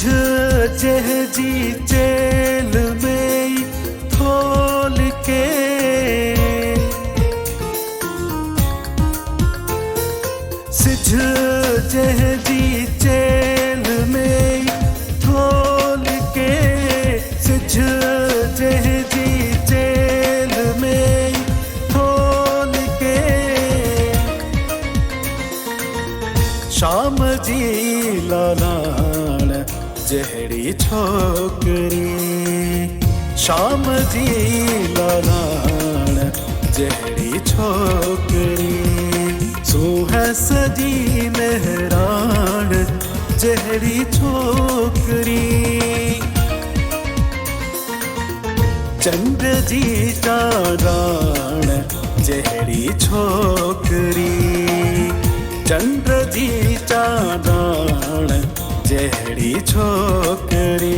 जेह जी जेल में खोल के सिझ जेह जी जेल में खोल के सिझ जेह जी जेल में खोल के शाम जी लालाण जहड़ी छोकरी शाम जी लालाण जहड़ी छोकरी सूह सजी मेहरान जहड़ी छोकरी चंद्र जी चाराण जहड़ी छोकरी चंद्र जी चाराण जहड़ी छोकरी